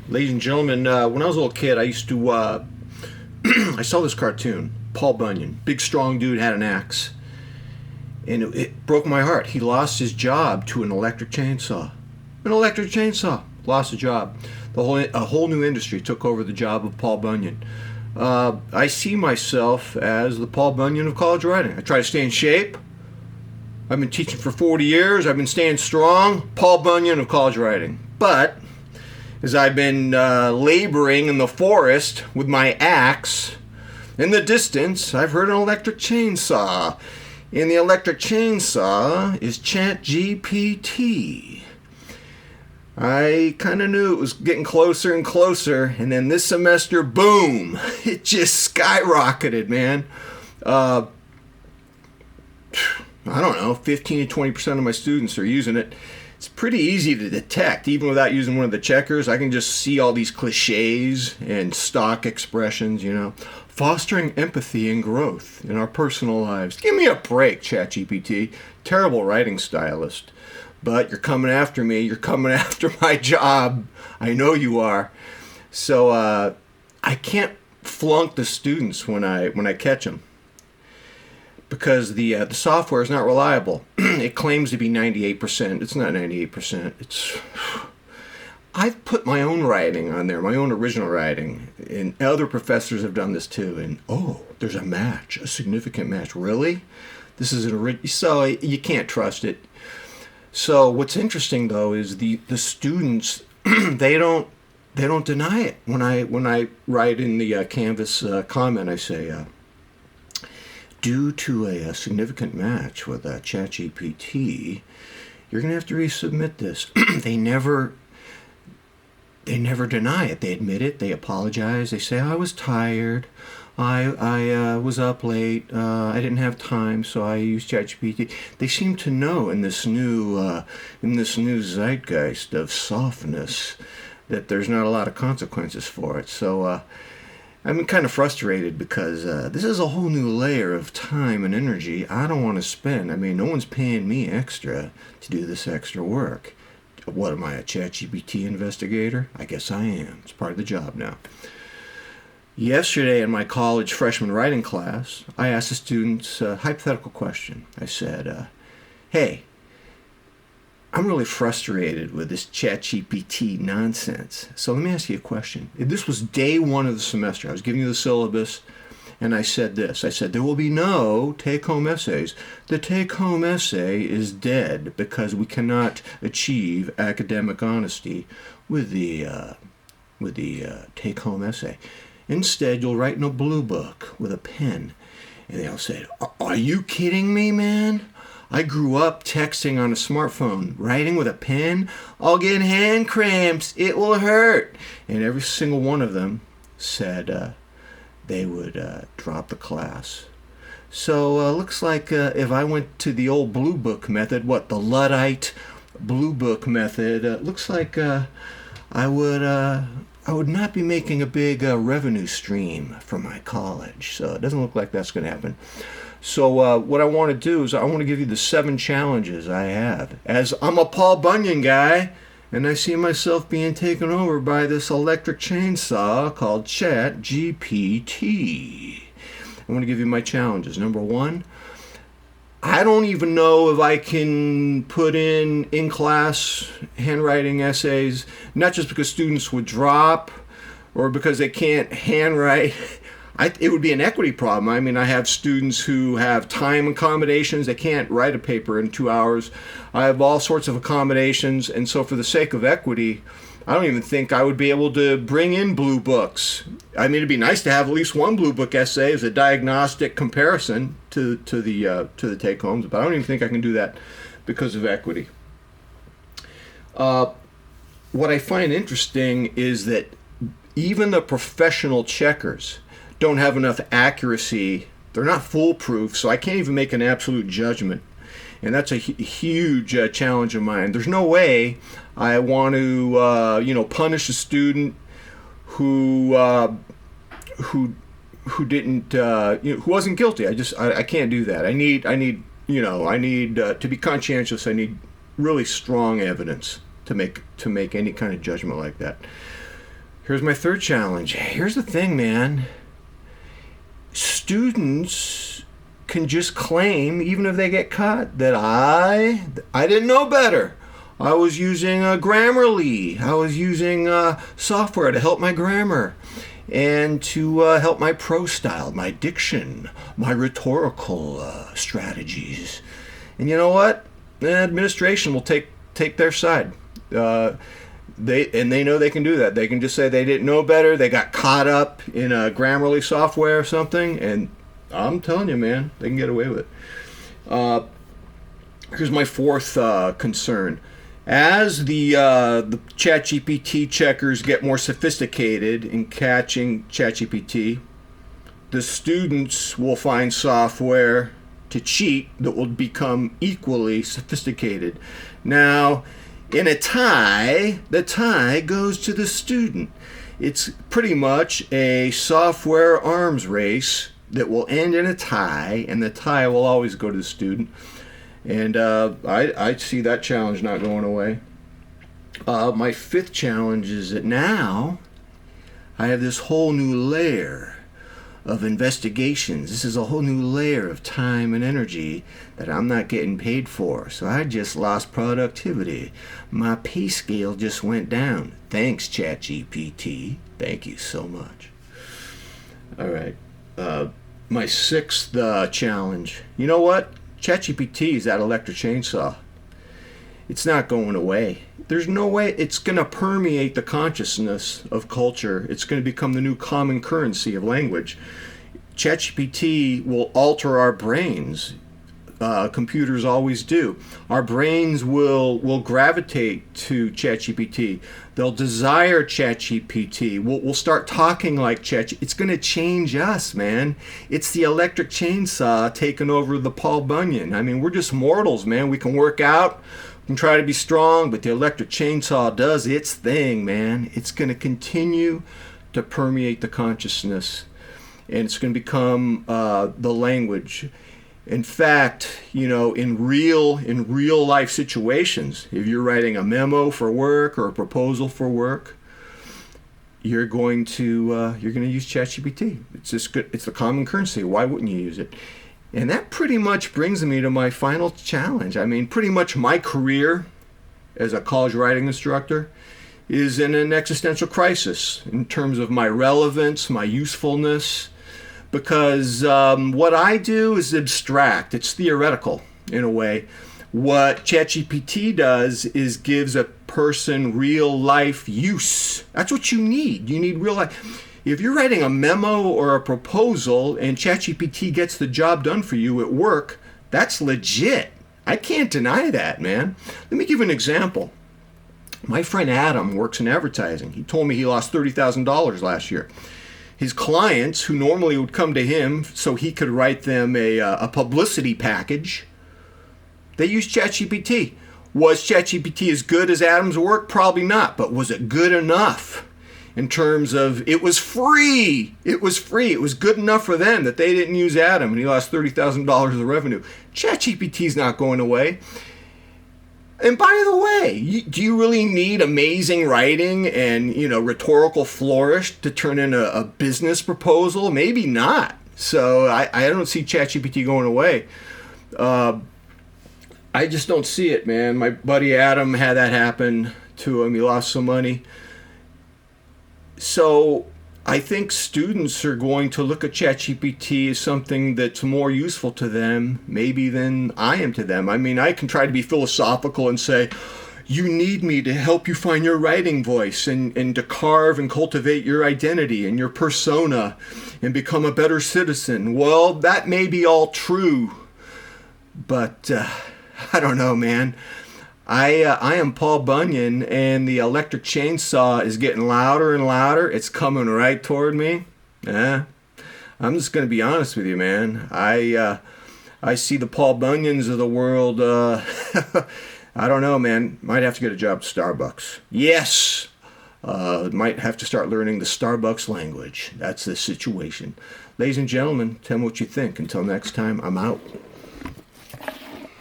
Ladies and gentlemen, when I was a little kid, I used to, I saw this cartoon, Paul Bunyan, big strong dude, had an axe. And it broke my heart. He lost his job to an electric chainsaw. An electric chainsaw. Lost a job. A whole new industry took over the job of Paul Bunyan. I see myself as the Paul Bunyan of college writing. I try to stay in shape. I've been teaching for 40 years. I've been staying strong. Paul Bunyan of college writing. But as I've been laboring in the forest with my axe, in the distance, I've heard an electric chainsaw. And the electric chainsaw is ChatGPT. I kind of knew it was getting closer and closer, and then this semester, boom, it just skyrocketed, man. I don't know, 15 to 20% of my students are using it. It's pretty easy to detect, even without using one of the checkers. I can just see all these cliches and stock expressions, Fostering empathy and growth in our personal lives. Give me a break, ChatGPT. Terrible writing stylist. But you're coming after me. You're coming after my job. I know you are. So I can't flunk the students when I catch them, because the software is not reliable. It claims to be 98%. It's not 98%. I've put my own writing on there, my own original writing, and other professors have done this too. And there's a match, a significant match. Really? This is an original. So you can't trust it. So what's interesting though is the students they don't deny it. When I write in the Canvas comment, I say, due to a significant match with ChatGPT, you're going to have to resubmit this. They never deny it. They admit it. They apologize. They say, I was tired. I was up late. I didn't have time, so I used ChatGPT. They seem to know in this new zeitgeist of softness that there's not a lot of consequences for it. So I'm kind of frustrated because this is a whole new layer of time and energy I don't want to spend. I mean, no one's paying me extra to do this extra work. What am I, a ChatGPT investigator? I guess I am. It's part of the job now. Yesterday in my college freshman writing class, I asked the students a hypothetical question. I said, hey, I'm really frustrated with this ChatGPT nonsense. So let me ask you a question. This was day one of the semester. I was giving you the syllabus, and I said this. I said, there will be no take-home essays. The take-home essay is dead because we cannot achieve academic honesty with the take-home essay. Instead, you'll write in a blue book with a pen. And they all said, are you kidding me, man? I grew up texting on a smartphone. Writing with a pen? I'll get hand cramps. It will hurt. And every single one of them said they would drop the class. So looks like if I went to the old blue book method, the Luddite blue book method, looks like I would not be making a big revenue stream for my college. So it doesn't look like that's going to happen. So what I want to do is I want to give you the 7 challenges I have. As I'm a Paul Bunyan guy, and I see myself being taken over by this electric chainsaw called ChatGPT. I want to give you my challenges. Number 1, I don't even know if I can put in class handwriting essays, not just because students would drop or because they can't handwrite. It would be an equity problem. I mean, I have students who have time accommodations. They can't write a paper in 2 hours. I have all sorts of accommodations. And so for the sake of equity, I don't even think I would be able to bring in blue books. I mean, it'd be nice to have at least one blue book essay as a diagnostic comparison to the take-homes, but I don't even think I can do that because of equity. What I find interesting is that even the professional checkers don't have enough accuracy. They're not foolproof, so I can't even make an absolute judgment. And that's a huge challenge of mine. There's no way I want to, punish a student who didn't, who wasn't guilty. I can't do that. I need to be conscientious. I need really strong evidence to make any kind of judgment like that. Here's my third challenge. Here's the thing, man. Students can just claim, even if they get caught, that I didn't know better. I was using Grammarly. I was using software to help my grammar and to help my prose style, my diction, my rhetorical strategies. And you know what? The administration will take their side. They know they can do that. They can just say they didn't know better. They got caught up in a Grammarly software or something, and I'm telling you, man, they can get away with it. Here's my fourth concern. As the ChatGPT checkers get more sophisticated in catching ChatGPT, the students will find software to cheat that will become equally sophisticated. Now, in a tie, the tie goes to the student. It's pretty much a software arms race that will end in a tie, and the tie will always go to the student. And I see that challenge not going away. My fifth challenge is that now I have this whole new layer of investigations. This is a whole new layer of time and energy that I'm not getting paid for. So I just lost productivity. My pay scale just went down. Thanks, ChatGPT. Thank you so much. All right. My sixth challenge. You know what? ChatGPT is that electric chainsaw. It's not going away. There's no way. It's going to permeate the consciousness of culture. It's going to become the new common currency of language. ChatGPT will alter our brains. Computers always do. Our brains will gravitate to ChatGPT. They'll desire ChatGPT. We'll start talking like ChatGPT. It's going to change us, man. It's the electric chainsaw taking over the Paul Bunyan. I mean, we're just mortals, man. We can work out, we can try to be strong, but the electric chainsaw does its thing, man. It's going to continue to permeate the consciousness, and it's going to become the language. In fact, you know, in real life situations, if you're writing a memo for work or a proposal for work, you're going to use ChatGPT. It's just good. It's the common currency. Why wouldn't you use it? And that pretty much brings me to my final challenge. I mean, pretty much my career as a college writing instructor is in an existential crisis in terms of my relevance, my usefulness. Because what I do is abstract. It's theoretical in a way. What ChatGPT does is gives a person real life use. That's what you need. You need real life. If you're writing a memo or a proposal and ChatGPT gets the job done for you at work, that's legit. I can't deny that, man. Let me give you an example. My friend Adam works in advertising. He told me he lost $30,000 last year. His clients, who normally would come to him so he could write them a publicity package, they used ChatGPT. Was ChatGPT as good as Adam's work? Probably not. But was it good enough in terms of it was free? It was free. It was good enough for them that they didn't use Adam and he lost $30,000 of revenue. ChatGPT's not going away. And by the way, do you really need amazing writing and, you know, rhetorical flourish to turn in a business proposal? Maybe not. So I don't see ChatGPT going away. I just don't see it, man. My buddy Adam had that happen to him. He lost some money. So I think students are going to look at ChatGPT as something that's more useful to them, maybe than I am to them. I mean, I can try to be philosophical and say, you need me to help you find your writing voice and to carve and cultivate your identity and your persona and become a better citizen. Well, that may be all true, but I don't know, man. I am Paul Bunyan, and the electric chainsaw is getting louder and louder. It's coming right toward me. I'm just going to be honest with you, man. I see the Paul Bunyans of the world. I don't know, man. Might have to get a job at Starbucks. Yes. Might have to start learning the Starbucks language. That's the situation. Ladies and gentlemen, tell me what you think. Until next time, I'm out.